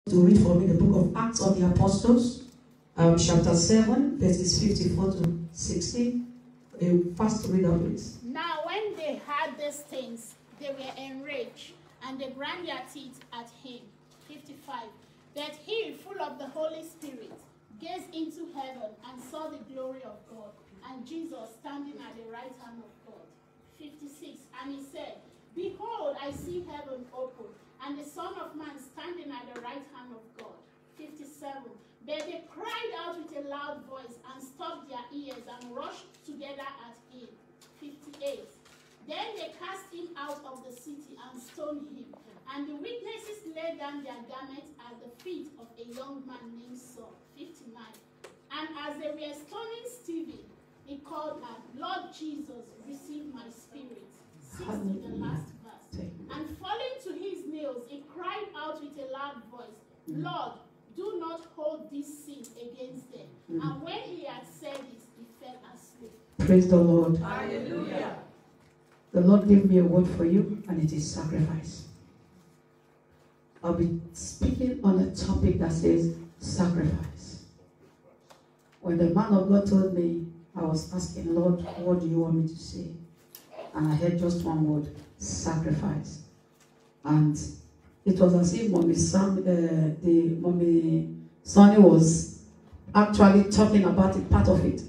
To read for me the book of Acts of the Apostles, chapter 7, verses 54 to 60. Fast read that, please. Now when they heard these things, they were enraged, and they ground their teeth at him. 55. But he, full of the Holy Spirit, gazed into heaven and saw the glory of God, and Jesus standing at the right hand of God. 56. And he said, Behold, I see heaven open, and the Son of Man standing at the right hand of God. 57. But they cried out with a loud voice and stopped their ears and rushed together at him. 58. Then they cast him out of the city and stoned him. And the witnesses laid down their garments at the feet of a young man named Saul. 59. And as they were stoning Stephen, he called out, Lord Jesus, receive my spirit. 60, the last verse. And falling to his knees, he cried out with a loud voice, Lord, do not hold this sin against them. And when he had said this, he fell asleep. Praise the Lord. Hallelujah. The Lord gave me a word for you, and it is sacrifice. I'll be speaking on a topic that says sacrifice. When the man of God told me, I was asking, Lord, what do you want me to say? And I heard just one word, sacrifice. And it was as if Mommy Sonny was actually talking about a part of it.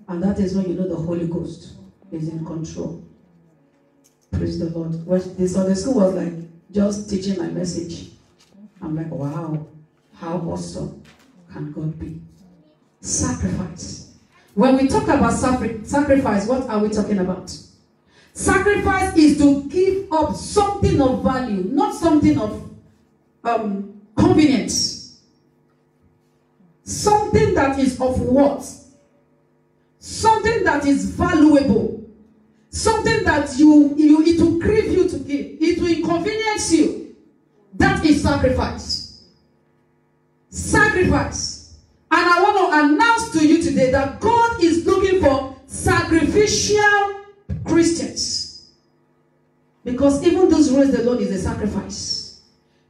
And that is when you know the Holy Ghost is in control. Praise the Lord. When the Sunday school was like just teaching my message, I'm like, wow, how awesome can God be? Sacrifice. When we talk about sacrifice, what are we talking about? Sacrifice is to give up something of value, not something of convenience. Something that is of worth. Something that is valuable. Something that it will grieve you to give. It will inconvenience you. That is sacrifice. Sacrifice. And I want to announce to you today that God is looking for sacrificial Christians. Because even those who raise the Lord is a sacrifice.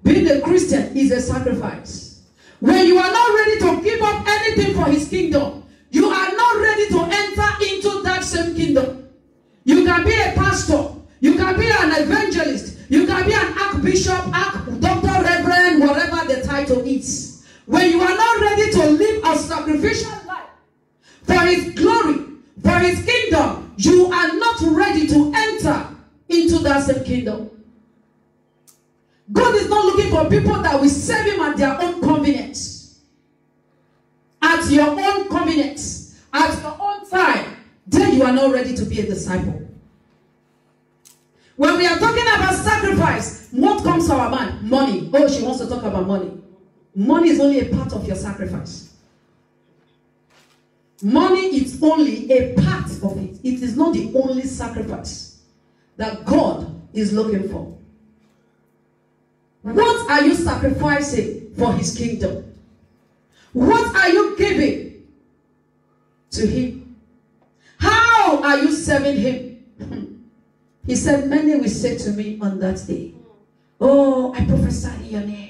Being a Christian is a sacrifice. When you are not ready to give up anything for his kingdom, you are not ready to enter into that same kingdom. You can be a pastor. You can be an evangelist. You can be an archbishop, doctor, reverend, whatever the title is. When you are not ready to live a sacrificial life for his glory, for his kingdom, you are not ready to enter into that same kingdom. God is not looking for people that will serve him at their own convenience. At your own convenience. At your own time. Then you are not ready to be a disciple. When we are talking about sacrifice, what comes to our mind? Money. Oh, she wants to talk about money. Money is only a part of your sacrifice. Money is only a part of it. It is not the only sacrifice that God is looking for. What are you sacrificing for his kingdom? What are you giving to him? How are you serving him? He said, many will say to me on that day, oh, I prophesied in your name.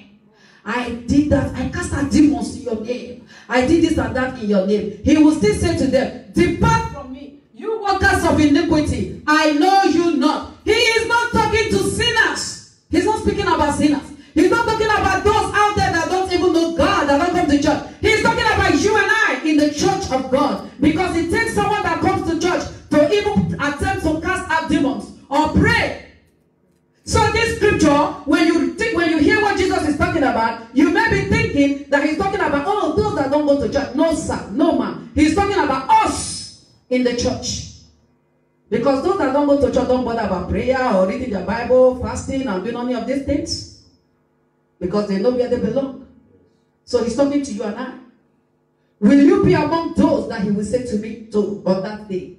I did that. I cast out demons in your name. I did this and that in your name. He will still say to them, depart from me, you workers of iniquity. I know you not. He is not talking to sinners. He's not speaking about sinners. He's not talking about those out there that don't even know God, that don't come to church. He's talking about you and I in the church of God. Because it takes someone that comes to church to even attempt to cast out demons or pray. So this scripture, when you hear what Jesus is talking about, you may be thinking that he's talking about, oh, those that don't go to church. No, sir. No, man. He's talking about us in the church. Because those that don't go to church don't bother about prayer or reading the Bible, fasting, and doing any of these things. Because they know where they belong. So he's talking to you and I. Will you be among those that he will say to me on that day?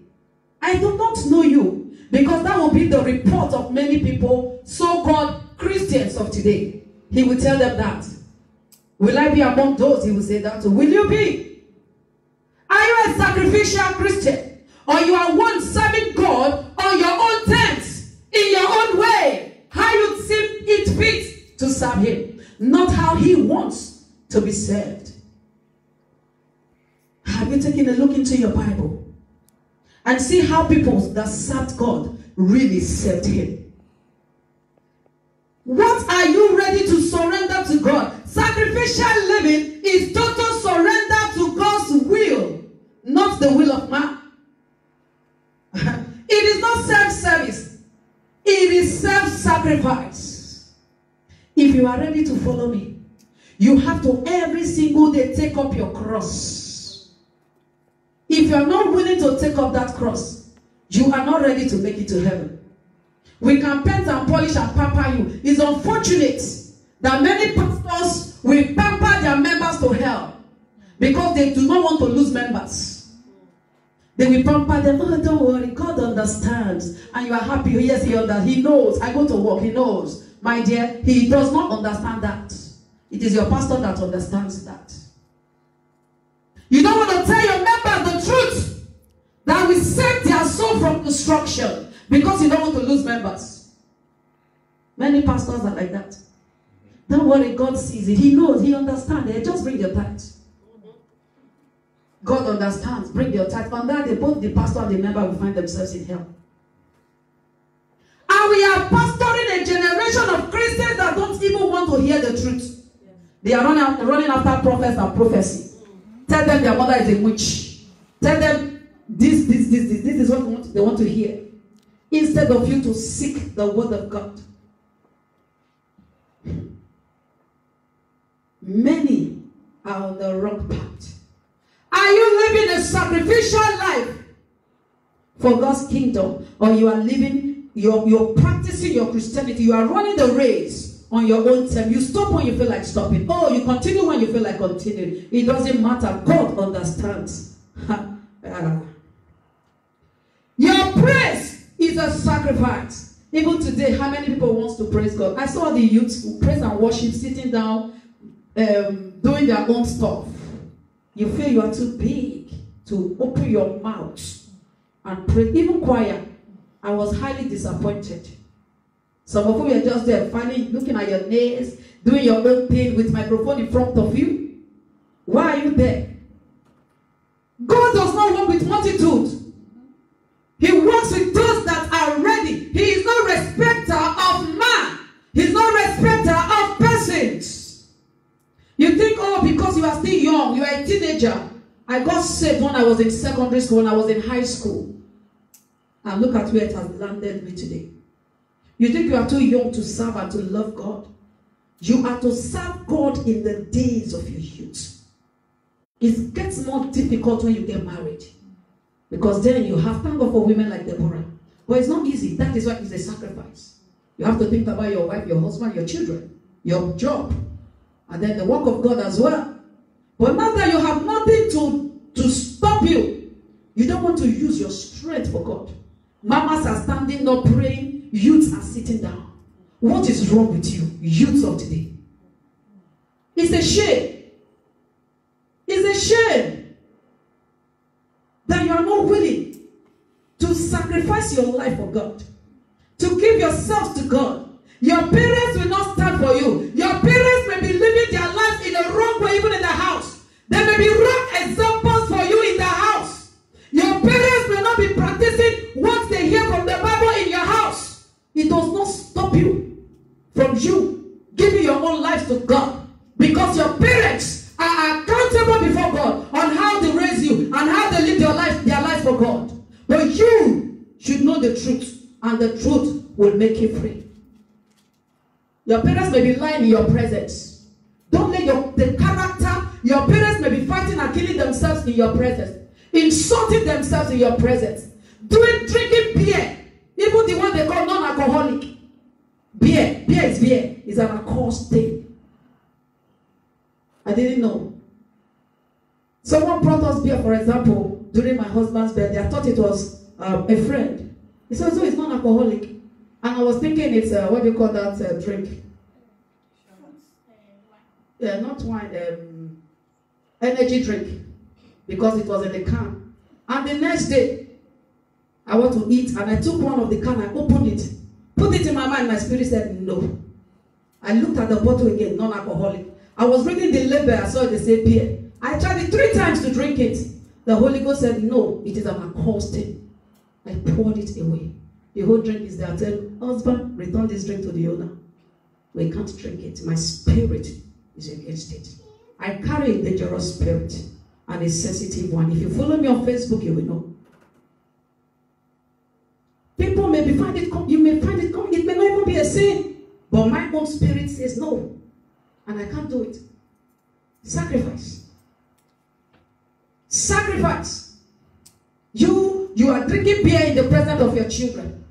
I do not know you. Because that will be the report of many people, so-called Christians of today. He will tell them that. Will I be among those? He will say that too. Will you be? Are you a sacrificial Christian? Or you are one serving God on your own terms, in your own way, how you seem it fit to serve him? not how he wants to be served. Have you taken a look into your Bible and see how people that served God really served him? What are you ready to surrender to God? Sacrificial living is total surrender to God's will, not the will of man. It is not self-service. It is self-sacrifice. If you are ready to follow me, you have to every single day take up your cross. If you are not willing to take up that cross, you are not ready to make it to heaven. We can paint and polish and pamper you. It's unfortunate that many pastors will pamper their members to hell because they do not want to lose members. They will pamper them. Oh, don't worry, God understands. And you are happy. Yes, he understands. He knows. I go to work. He knows. My dear, he does not understand that. It is your pastor that understands that. You don't want to tell your members the truth that will save their soul from destruction because you don't want to lose members. Many pastors are like that. Don't worry, God sees it. He knows. He understands. Just bring your tithes. God understands. Bring your tithe. On that day, both the pastor and the member will find themselves in hell. And we are pastoring a generation of Christians that don't even want to hear the truth. They are running after prophets and prophecy. Tell them their mother is a witch. Tell them this is what they want to hear. Instead of you to seek the word of God. Many are on the wrong path. Are you living a sacrificial life for God's kingdom? Or you are living, you're practicing your Christianity. You are running the race on your own term. You stop when you feel like stopping. Oh, you continue when you feel like continuing. It doesn't matter. God understands. Your praise is a sacrifice. Even today, how many people wants to praise God? I saw the youth who praise and worship sitting down, doing their own stuff. You feel you are too big to open your mouth and pray. Even choir, I was highly disappointed. Some of you are just there, finally looking at your nails, doing your own thing with microphone in front of you. Why are you there? God does not work with multitude. He works with those that are ready. He is no respecter of man. He is no respecter of persons. You think, oh, because you are still young, you are a teenager. I got saved when I was in secondary school, when I was in high school. And look at where it has landed me today. You think you are too young to serve and to love God? You are to serve God in the days of your youth. It gets more difficult when you get married. Because then you have thank God for women like Deborah. But it's not easy. That is why it's a sacrifice. You have to think about your wife, your husband, your children, your job. And then the work of God as well. But now that you have nothing to stop you, you don't want to use your strength for God. Mamas are standing up praying. Youths are sitting down. What is wrong with you, youths of today? It's a shame. It's a shame that you are not willing to sacrifice your life for God. To give yourself to God. Your parents will not stand for you. Your parents may be living their life in a wrong way, even in the house. There may be wrong examples for you in the house. Your parents will not be practicing what they hear from the Bible in your house. It does not stop you from you giving your own life to God. Because your parents are accountable before God on how they raise you and how they live their life for God. But you should know the truth, and the truth will make you free. Your parents may be lying in your presence. Don't let the character, your parents may be fighting and killing themselves in your presence. Insulting themselves in your presence. Drinking beer. Even the one they call non-alcoholic. Beer is beer. It's an accursed thing. I didn't know. Someone brought us beer, for example, during my husband's birthday. I thought it was a friend. He said, so it's non-alcoholic. And I was thinking it's, what do you call that drink? Yeah, not wine, energy drink. Because it was in the can. And the next day, I want to eat, and I took one of the can, I opened it, put it in my mind, my spirit said, no. I looked at the bottle again, non-alcoholic. I was reading the label, I saw it say beer. I tried it 3 times to drink it. The Holy Ghost said, no, it is an alcohol thing. I poured it away. The whole drink is there. I said, husband, return this drink to the owner. We can't drink it. My spirit is against it. I carry a dangerous spirit and a sensitive one. If you follow me on Facebook, you will know. People may find it, you may find it, it may not even be a sin. But my own spirit says no. And I can't do it. Sacrifice. Sacrifice. You are drinking beer in the presence of your children.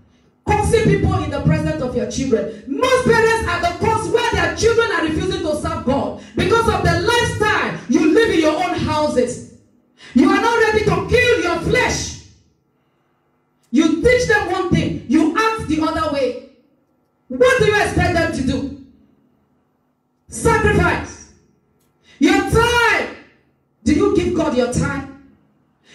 Cursing people in the presence of your children. Most parents are the cause where their children are refusing to serve God. Because of the lifestyle you live in your own houses. You are not ready to kill your flesh. You teach them one thing. You act the other way. What do you expect them to do? Sacrifice. Your time. Do you give God your time?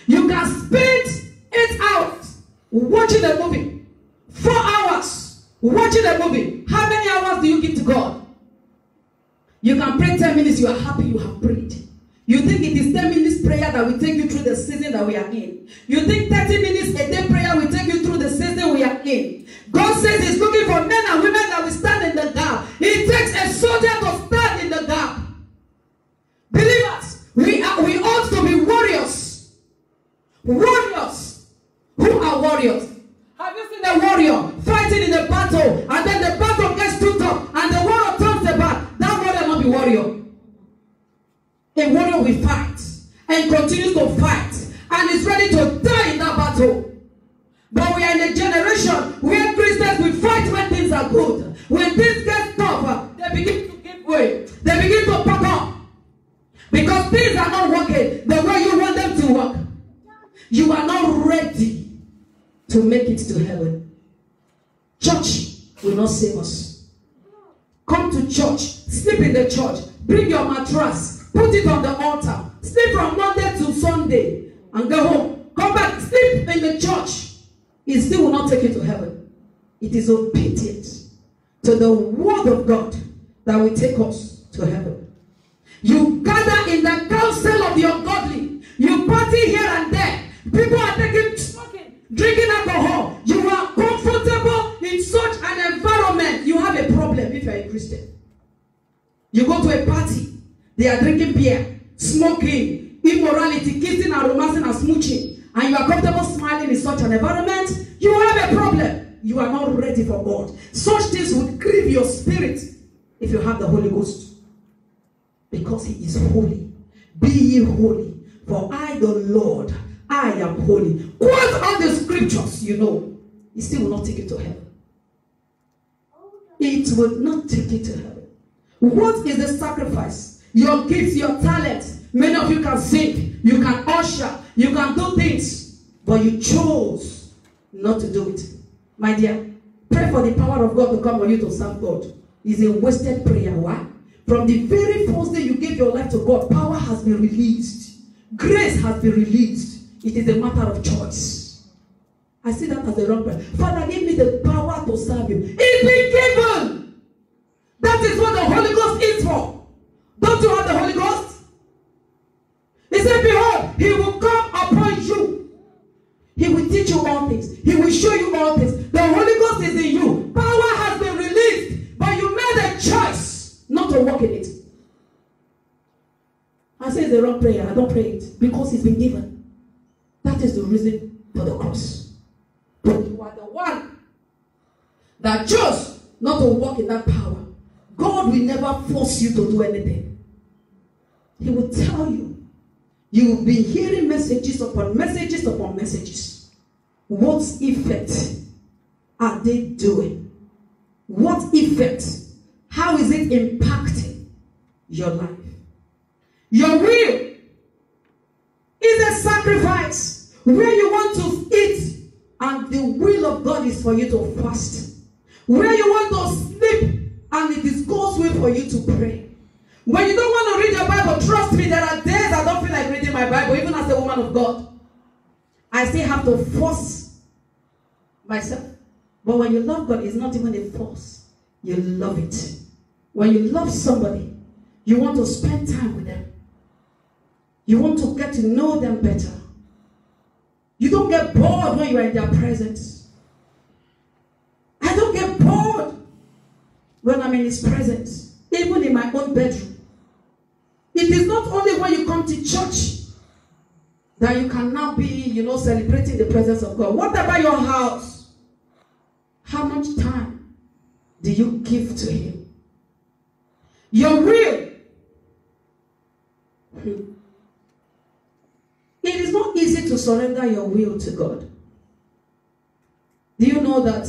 You can spend 8 hours watching a movie. 4 hours watching a movie. How many hours do you give to God? You can pray 10 minutes. You are happy you have prayed. You think it is 10 minutes prayer that will take you through the season that we are in. You think 30 minutes a day prayer will take you through the season we are in. God says he's looking for men and women that will stand in the gap. It takes a soldier to stand in the gap. Believers, we ought to be warriors. Warriors. Who are warriors? Have you seen a warrior fighting in a battle and then the battle gets too tough and the warrior turns the back? That warrior will not be warrior. A warrior will fight and continues to fight and is ready to die in that battle. But we are in a generation where Christians will fight when things are good. When things get tough, they begin to give way. They begin to pack up. Because things are not working the way you want them to work. You are not ready to make it to heaven. Church will not save us. Come to church. Sleep in the church. Bring your mattress. Put it on the altar. Sleep from Monday to Sunday. And go home. Come back. Sleep in the church. It still will not take you to heaven. It is obedience to the word of God that will take us to heaven. You gather in the council of the ungodly. You party here and there. People are taking, smoking, drinking alcohol. You are comfortable in such an environment. You have a problem if you are a Christian. You go to a party. They are drinking beer, smoking, immorality, kissing and romancing and smooching. And you are comfortable smiling in such an environment. You have a problem. You are not ready for God. Such things would grieve your spirit if you have the Holy Ghost. Because he is holy. Be ye holy. For I, the Lord, I am holy. Quote all the scriptures, you know. It still will not take you to heaven. It will not take you to heaven. What is the sacrifice? Your gifts, your talents. Many of you can sing. You can usher. You can do things. But you chose not to do it. My dear, pray for the power of God to come on you to serve God. It's a wasted prayer. Why? From the very first day you gave your life to God, power has been released. Grace has been released. It is a matter of choice. I see that as a wrong prayer. Father, give me the power to serve you. It's been given. That is what the Holy Ghost is for. Don't you have the Holy Ghost? He said, behold, he will come upon you. He will teach you all things. He will show you all things. The Holy Ghost is in you. Power has been released. But you made a choice not to walk in it. I say it's the wrong prayer. I don't pray it. Because it's been given. That is the reason for the cross. But you are the one that chose not to walk in that power. God will never force you to do anything. He will tell you. You will be hearing messages upon messages upon messages. What effect are they doing? What effect? How is it impacting your life? Your will is a sacrifice where you want to eat and the will of God is for you to fast. Where you want to sleep and it is God's will for you to pray. When you don't want to read your Bible, trust me, there are days I don't feel like reading my Bible, even as a woman of God. I still have to force myself. But when you love God, it's not even a force. You love it. When you love somebody, you want to spend time with them. You want to get to know them better. You don't get bored when you are in their presence. I don't get bored when I'm in his presence, even in my own bedroom. It is not only when you come to church that you can now be, celebrating the presence of God. What about your house? How much time do you give to him? Your will. It is not easy to surrender your will to God. Do you know that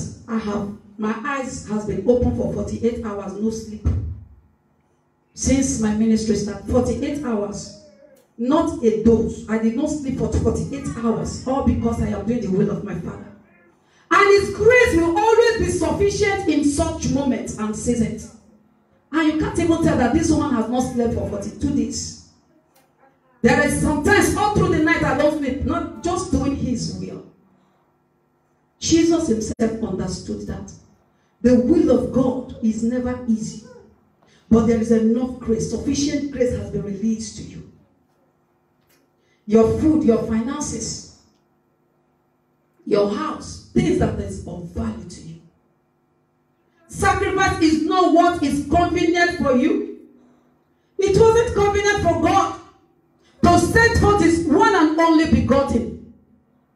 my eyes has been open for 48 hours, no sleep. Since my ministry started, 48 hours. Not a dose. I did not sleep for 48 hours. All because I am doing the will of my Father. And his grace will always be sufficient in such moments and seasons. And you can't even tell that this woman has not slept for 42 days. There is sometimes all through the night I don't sleep, not just doing his will. Jesus himself understood that. The will of God is never easy. But there is enough grace, sufficient grace has been released to you. Your food, your finances, your house, things that is of value to you. Sacrifice is not what is convenient for you. It wasn't convenient for God to send forth his one and only begotten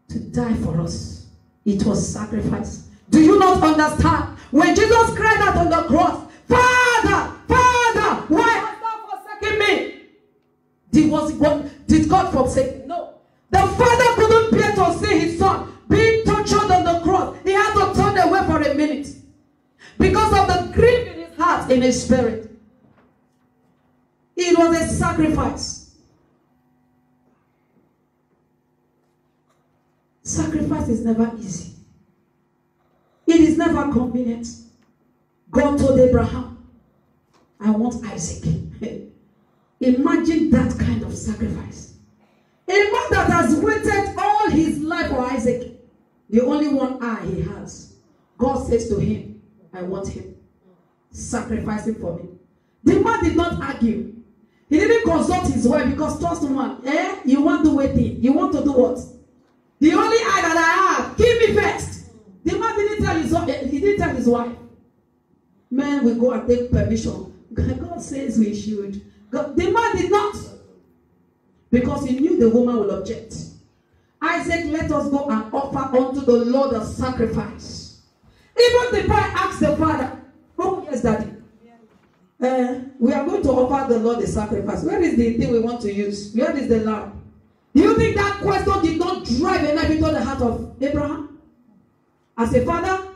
to die for us. It was sacrifice. Do you not understand? When Jesus cried out on the cross, Father, Father, why hast thou forsaken me? Did God forsake? No. The Father couldn't bear to see his son being tortured on the cross. He had to turn away for a minute because of the grief in his heart, in his spirit. It was a sacrifice. Sacrifice is never easy. It is never convenient. God told Abraham, I want Isaac. Imagine that kind of sacrifice. A man that has waited all his life for Isaac, the only one eye he has. God says to him, I want him. Sacrifice him for me. The man did not argue. He didn't consult his wife because trust man, you want to wait in. You want to do what? The only eye that I have, give me first. The man didn't tell his wife. He didn't tell his wife. Men will go and take permission. God says we should. God, the man did not. Because he knew the woman will object. Isaac, let us go and offer unto the Lord a sacrifice. Even the boy asked the father, oh yes, daddy. We are going to offer the Lord a sacrifice. Where is the thing we want to use? Where is the lamb? Do you think that question did not drive a knife into the heart of Abraham? As a father,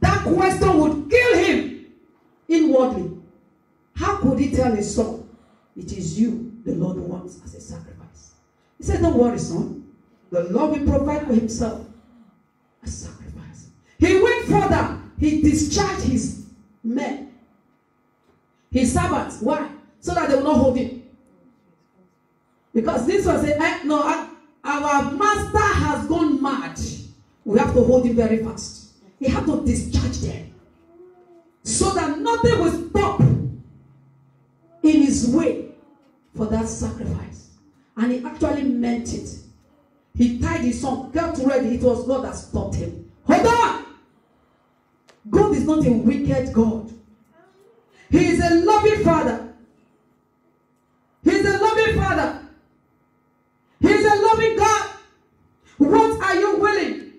that question would kill him inwardly. How could he tell his son, it is you the Lord wants as a sacrifice? He said, don't worry, son. The Lord will provide for himself a sacrifice. He went further. He discharged his men, his servants. Why? So that they will not hold him. Because this was our master has gone mad. We have to hold him very fast. He had to discharge them so that nothing will stop in his way for that sacrifice. And he actually meant it. He tied his son, got ready. It was God that stopped him. Hold on! God is not a wicked God. He is a loving father. He is a loving father. He is a loving God. What are you willing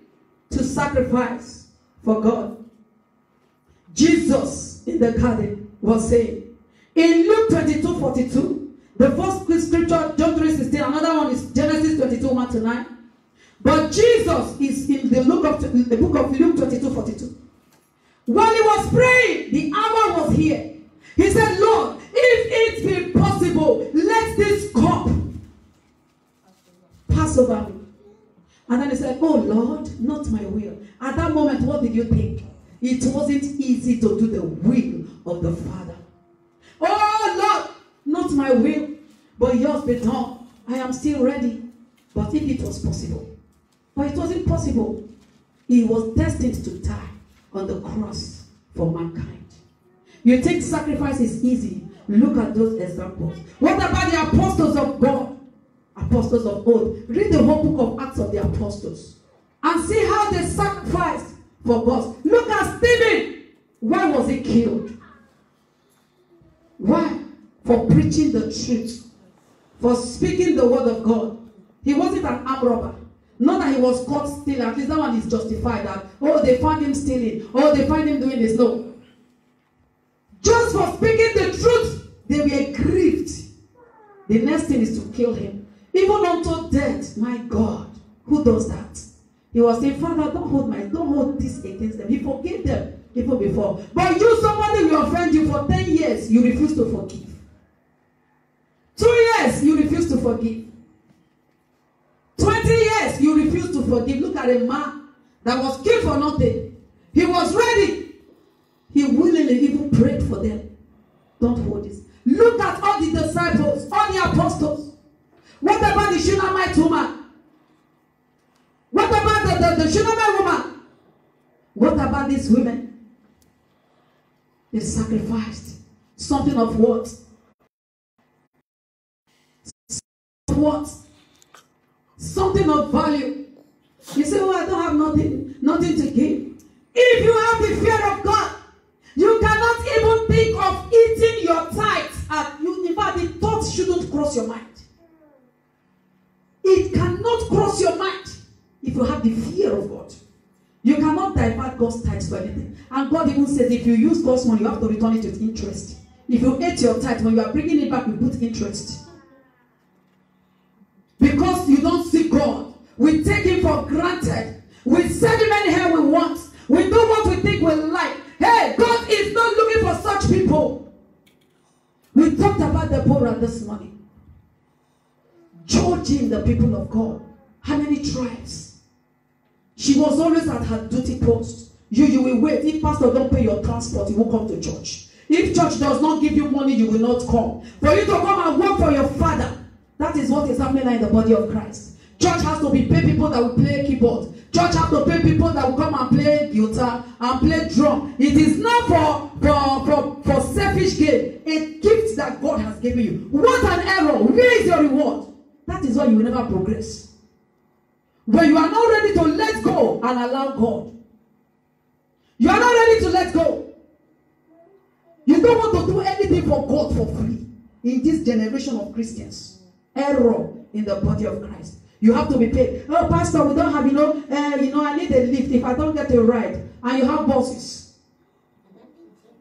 to sacrifice for God? Jesus in the garden was saying, in Luke 22:42, the first scripture, John 3:16, another one is Genesis 22:1-9. But Jesus is in the book of Luke 22:42. While he was praying, the hour was here. He said, Lord, if it be possible, let this cup pass over me. And then he said, oh Lord, not my will. At that moment, what did you think? It wasn't easy to do the will of the Father. Oh Lord, not my will, but yours be done. I am still ready. But if it was possible. But it wasn't possible. He was destined to die on the cross for mankind. You think sacrifice is easy? Look at those examples. What about the apostles of God? Apostles of old. Read the whole book of Acts of the Apostles and see how they sacrificed for God. Look at Stephen. Why was he killed? Why? For preaching the truth. For speaking the word of God. He wasn't an armed robber. Not that he was caught stealing. At least that one is justified. That, oh, they found him stealing. Oh, they find him doing this. No. Just for speaking the truth, they were grieved. The next thing is to kill him. Even unto death. My God. Who does that? He was saying, Father, don't hold this against them. He forgave them even before. But you, somebody will offend you for 10 years. You refuse to forgive. 2 years, you refuse to forgive. 20 years, you refuse to forgive. Look at a man that was killed for nothing. He was ready. He willingly even prayed for them. Don't hold this. Look at all the disciples, all the apostles. What about the Shunammite woman? What about the Shunammite woman? What about these women? They sacrificed something of what? What? Something of value. You say, oh, I don't have nothing to give. If you have the fear of God, you cannot even think of eating your tithes. In fact, the thought shouldn't cross your mind. It cannot cross your mind if you have the fear of God. You cannot divert God's tithes for anything. And God even says, if you use God's money, you have to return it with interest. If you ate your tithe, when you are bringing it back, you put interest. Because you don't see God. We take him for granted. We serve him anyhow we want. We do what we think we like. Hey, God is not looking for such people. We talked about Deborah this morning. Judging the people of God. How many tribes? She was always at her duty post. You will wait. If pastor don't pay your transport, you will come to church. If church does not give you money, you will not come. For you to come and work for your father. That is what is happening in the body of Christ. Church has to be pay people that will play keyboard. Church has to pay people that will come and play guitar and play drum. It is not for selfish gain. A gift that God has given you. What an error. Where is your reward? That is why you will never progress. When you are not ready to let go and allow God. You are not ready to let go. You don't want to do anything for God for free. In this generation of Christians. Error in the body of Christ. You have to be paid. Oh, pastor, we don't have, I need a lift if I don't get a ride. And you have bosses.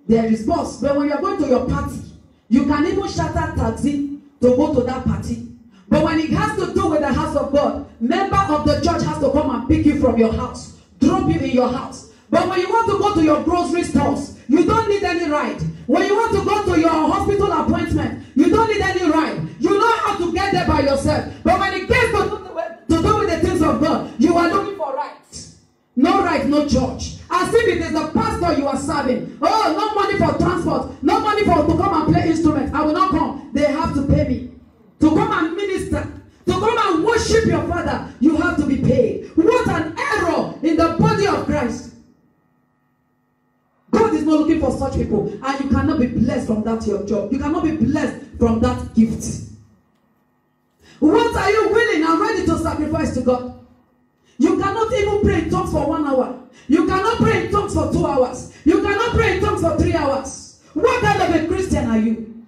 There is boss. But when you are going to your party, you can even charter taxi to go to that party. But when it has to do with the house of God, member of the church has to come and pick you from your house, drop you in your house. But when you want to go to your grocery stores, you don't need any ride. When you want to go to your hospital appointment, you don't need any ride. You know how to get there by yourself. But when it gets to do with the things of God, you are looking for rights. No right, no church. As if it is the pastor you are serving. Oh, no money for transport. No money to come and play instruments. I will not come. They have to pay me. To come and minister. To come and worship your father. You have to be paid. What an error in the body of Christ. God is not looking for such people. And you cannot be blessed from that your job. You cannot be blessed from that gift. What are you willing and ready to sacrifice to God? You cannot even pray in tongues for 1 hour. You cannot pray in tongues for 2 hours. You cannot pray in tongues for 3 hours. What kind of a Christian are you?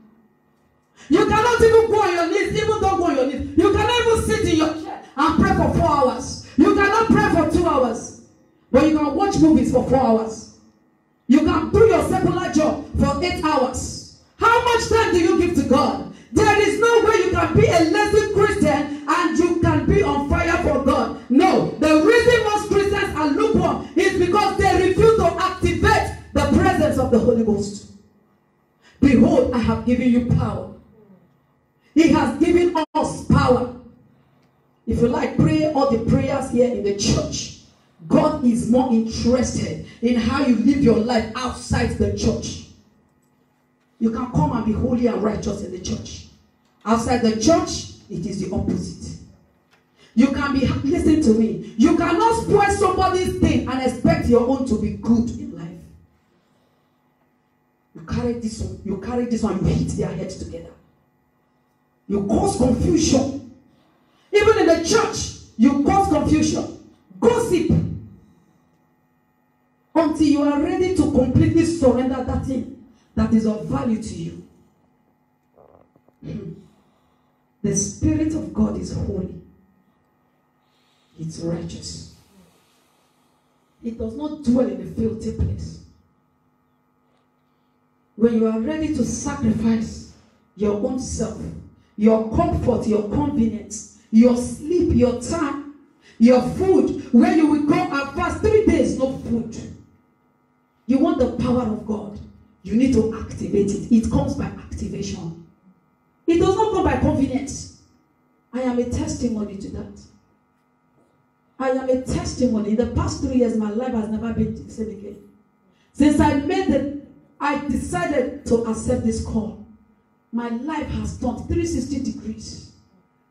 You cannot even go on your knees. Even don't go on your knees. You cannot even sit in your chair and pray for 4 hours. You cannot pray for 2 hours. But you can watch movies for 4 hours. You can do your secular job for 8 hours. How much time do you give to God? There is no way you can be a lazy Christian and you can be on fire for God. No. The reason most Christians are lukewarm is because they refuse to activate the presence of the Holy Ghost. Behold, I have given you power. He has given us power. If you like, pray all the prayers here in the church. God is more interested in how you live your life outside the church. You can come and be holy and righteous in the church. Outside the church, it is the opposite. You can be, listen to me, you cannot spoil somebody's thing and expect your own to be good in life. You carry this one, you carry this one, you hit their heads together. You cause confusion. Even in the church, you cause confusion. Gossip. Until you are ready to completely surrender that thing that is of value to you. The Spirit of God is holy. It's righteous. It does not dwell in a filthy place. When you are ready to sacrifice your own self, your comfort, your convenience, your sleep, your time, your food, where you will go and fast 3 days, no food. You want the power of God. You need to activate it. It comes by activation. It does not come by convenience. I am a testimony to that. I am a testimony. In the past 3 years, my life has never been the same again. Since I decided to accept this call, my life has turned 360 degrees.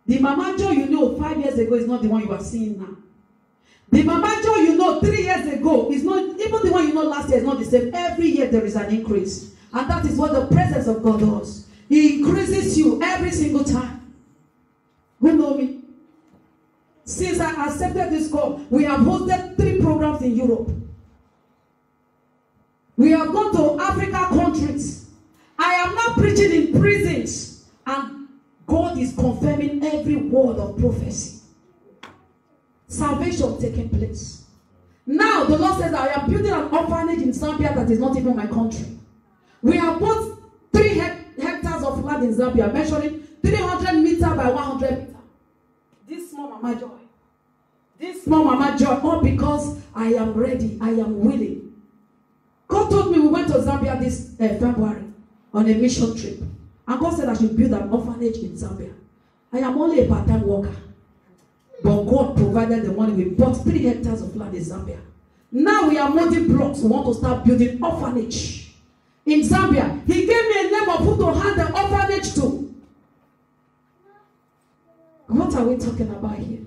The Mama Joy you know 5 years ago is not the one you are seeing now. The Mama Joy you know 3 years ago is not, even the one you know last year is not the same. Every year there is an increase. And that is what the presence of God does. He increases you every single time. Who know me? Since I accepted this call, we have hosted 3 programs in Europe. We have gone to Africa countries. I am now preaching in prisons. And God is confirming every word of prophecy. Salvation taking place. Now the Lord says I am building an orphanage in Zambia that is not even my country. We have bought 3 hectares of land in Zambia, measuring 300 meters by 100 meters. This small Mama Joy. This small Mama Joy, all because I am ready, I am willing. God told me we went to Zambia this February on a mission trip. And God said I should build an orphanage in Zambia. I am only a part-time worker. But God provided the money. We bought 3 hectares of land in Zambia. Now we are molding blocks. We want to start building orphanage in Zambia. He gave me a name of who to hand the orphanage to. What are we talking about here?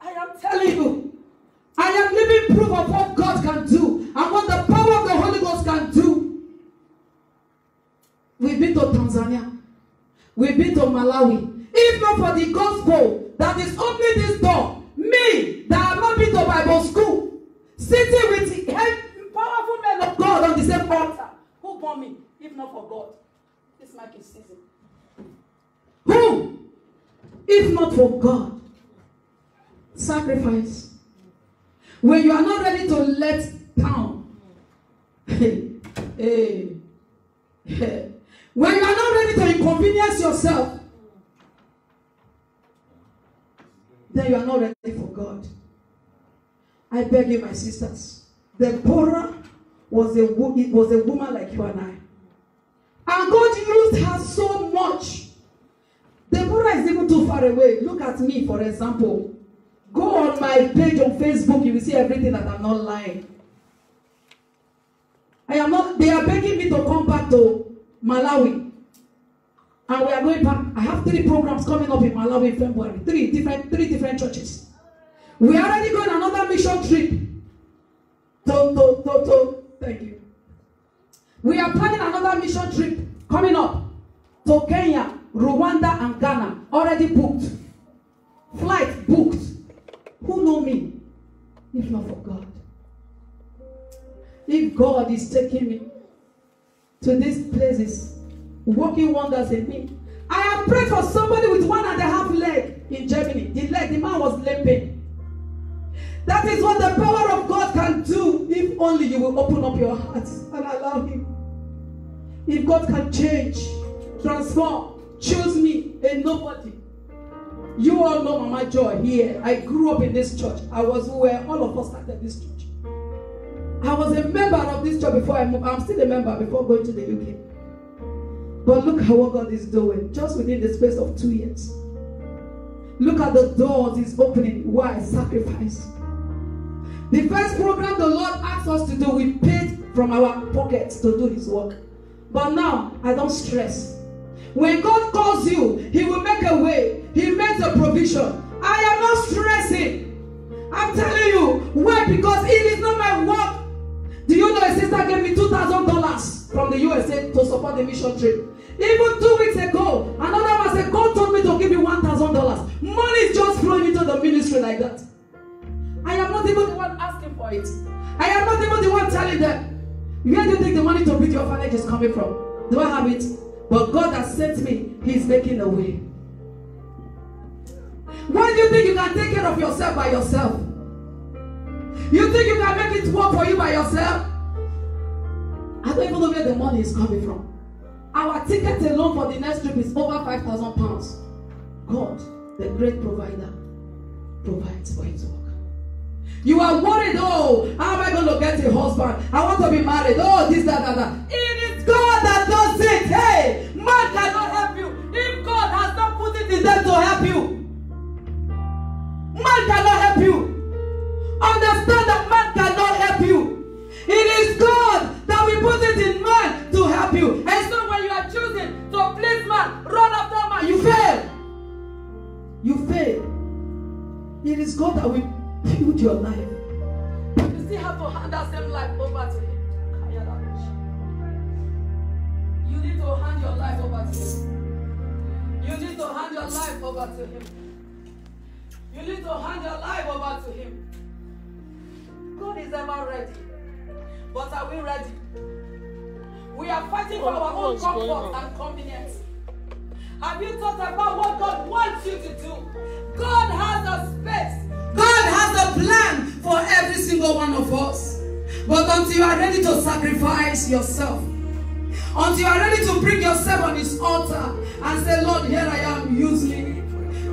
I am telling you, I am living proof of what God can do and what the power of the Holy Ghost can do. We've been to Tanzania. We've been to Malawi. If not for the gospel that is opening this door, me that have not been to Bible school, sitting with the powerful men of God on the same altar, who born me? If not for God, this mic is season. Who? If not for God? Sacrifice. When you are not ready to let down, when you are not ready to inconvenience yourself, then you are not ready for God. I beg you, my sisters. Deborah was a woman like you and I. And God used her so much. Deborah is even too far away. Look at me, for example. Go on my page on Facebook, you will see everything that I'm not lying. They are begging me to come back to Malawi. And we are going back. I have 3 programs coming up in Malawi in February. 3 different churches. We are already going on another mission trip. Thank you. We are planning another mission trip coming up to Kenya, Rwanda, and Ghana. Already booked. Flight booked. Who know me? If not for God. If God is taking me to these places, working wonders in me. I have prayed for somebody with 1.5 leg in Germany. The man was limping. That is what the power of God can do if only you will open up your heart and allow Him. If God can change, transform, choose me, and nobody. You all know Mama Joy here. I grew up in this church. Where all of us started this church. I was a member of this church before I moved. I'm still a member before going to the UK. But look at what God is doing just within the space of 2 years. Look at the doors He's opening. Why? Sacrifice. The first program the Lord asked us to do, we paid from our pockets to do His work. But now, I don't stress. When God calls you, He will make a way. He makes a provision. I am not stressing. I'm telling you. Why? Because it is not my work Do you know a sister gave me $2,000 from the USA to support the mission trip? Even 2 weeks ago, another one said, God told me to give you $1,000. Money is just flowing into the ministry like that. I am not even the one asking for it. I am not even the one telling them. Where do you think the money to build your orphanage is coming from? Do I have it? But God has sent me. He is making a way. Why do you think you can take care of yourself by yourself? You think you can make it work for you by yourself? I don't even know where the money is coming from. Our ticket alone for the next trip is over £5,000. God, the great provider, provides for his work. You are worried, oh, how am I going to get a husband? I want to be married. Oh, this, that. It is God that does it. Hey, man cannot help you. If God has not put it in them to help you, man cannot help you. Understand that man cannot help you. It is God that will put it in man to help you. And so when you are choosing to please man, run after man, you fail. You fail. It is God that will build your life. You still have to hand that same life over to him. You need to hand your life over to him. You need to hand your life over to him. You need to hand your life over to him. God is ever ready. But are we ready? We are fighting for our own comfort and convenience. Have you thought about what God wants you to do? God has a space. God has a plan for every single one of us. But until you are ready to sacrifice yourself, until you are ready to bring yourself on his altar and say, Lord, here I am, use me.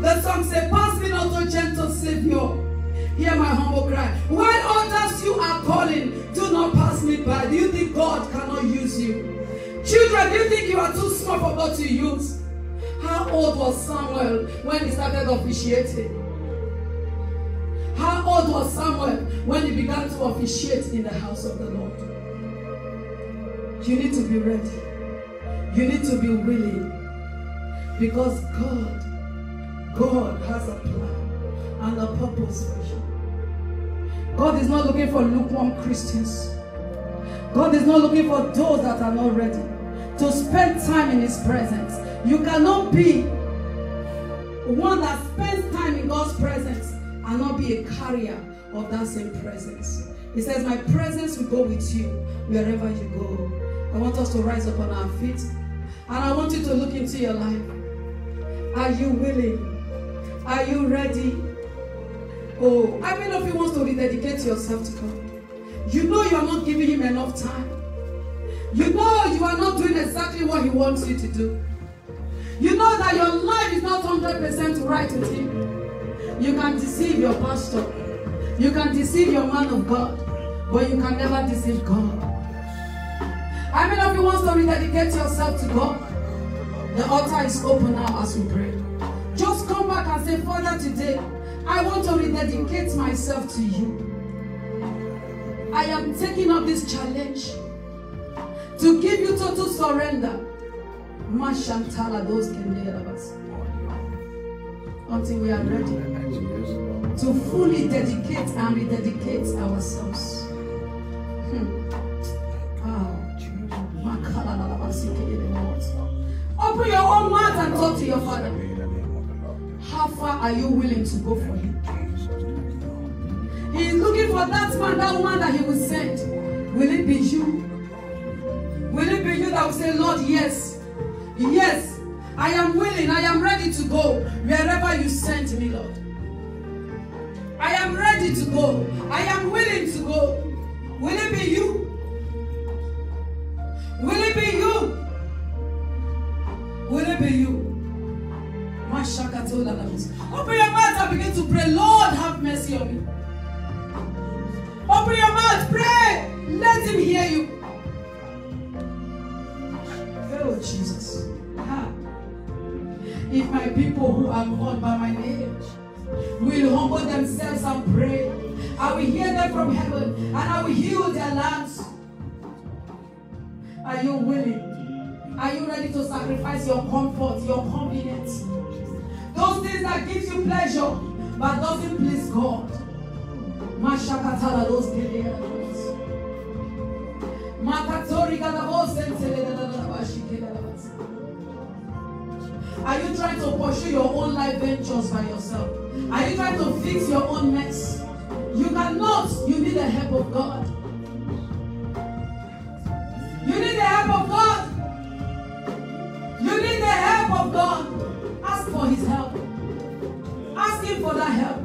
The song says, pass me not, O gentle Savior. Hear my humble cry. While others you are calling, do not pass me by. Do you think God cannot use you? Children, do you think you are too small for God to use? How old was Samuel when he started officiating? How old was Samuel when he began to officiate in the house of the Lord? You need to be ready. You need to be willing. Because God has a plan and a purpose for you. God is not looking for lukewarm Christians. God is not looking for those that are not ready to spend time in his presence. You cannot be one that spends time in God's presence and not be a carrier of that same presence. He says, my presence will go with you wherever you go. I want us to rise up on our feet. And I want you to look into your life. Are you willing? Are you ready? Oh, I mean, if you want to rededicate yourself to God. You know you are not giving him enough time. You know you are not doing exactly what he wants you to do. You know that your life is not 100% right with him. You can deceive your pastor. You can deceive your man of God. But you can never deceive God. I mean, if you want to rededicate yourself to God, the altar is open now as we pray. Just come back and say, Father, today, I want to rededicate myself to you. I am taking up this challenge to give you total surrender. Until we are ready to fully dedicate and rededicate ourselves. Open your own mouth and talk to your Father. How far are you willing to go for him? He is looking for that man, that woman that he will send. Will it be you? Will it be you that will say, Lord, yes. Yes, I am willing. I am ready to go wherever you send me, Lord. I am ready to go. I am willing to go. Will it be you? Will it be you? Will it be you? Open your mouth and begin to pray. Lord, have mercy on me. Open your mouth, pray. Let him hear you. Oh, Jesus. If my people who are called by my name will humble themselves and pray, I will hear them from heaven and I will heal their lands. Are you willing? Are you ready to sacrifice your comfort, your convenience? Those things that gives you pleasure but doesn't please God. Are you trying to pursue your own life ventures by yourself? Are you trying to fix your own mess? You cannot. You need the help of God. You need the help of God. You need the help of God. Ask for His help. Ask Him for that help.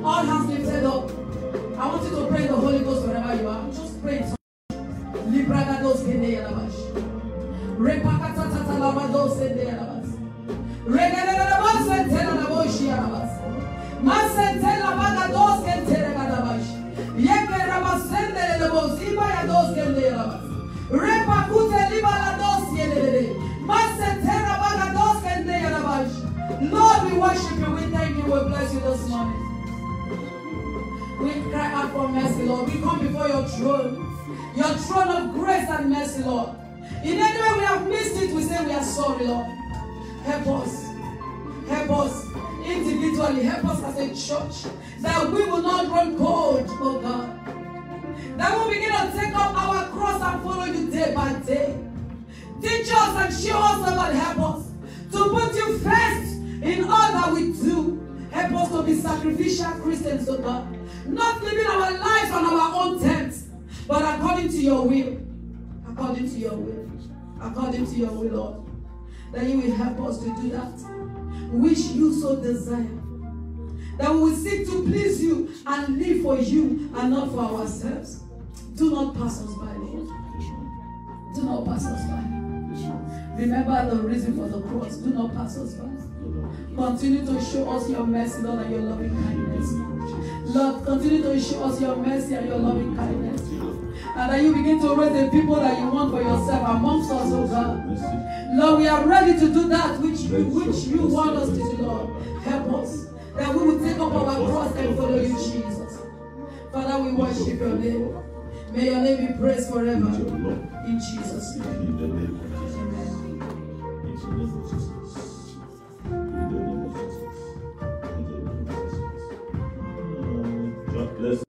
All hands lifted up. I want you to pray in the Holy Ghost wherever you are. Just pray in Libragados Kende Yalabash. Repakatata Labados Kende Yalabash. Regadabos and Telanaboshi Yalabas. Masentela Bagados Kende Yalabash. Yekerabasende Lebosiba Yados Kende Yalabas. Repakute Libalados Yelede. Masentela Bagados Kende Yalabash. Lord, we worship you, we thank you, we bless you this morning. We cry out for mercy, Lord. We come before your throne of grace and mercy, Lord. In any way we have missed it, we say we are sorry, Lord. Help us. Help us individually. Help us as a church. That we will not run cold, oh God. That we will begin to take up our cross and follow you day by day. Teach us and show us, oh God, help us to put you first in all that we do. Help us to be sacrificial Christians, oh God. Not living our lives on our own terms, but according to your will. According to your will. According to your will, Lord. That you will help us to do that which you so desire. That we will seek to please you and live for you and not for ourselves. Do not pass us by, Lord. Do not pass us by. Remember the reason for the cross. Do not pass us by. Continue to show us your mercy, Lord, and your loving kindness. Lord, continue to show us your mercy and your loving kindness. And that you begin to raise the people that you want for yourself amongst us, oh God. Lord, we are ready to do that which you want us to do, Lord. Help us. That we will take up our cross and follow you, Jesus. Father, we worship your name. May your name be praised forever. In Jesus' name. Amen.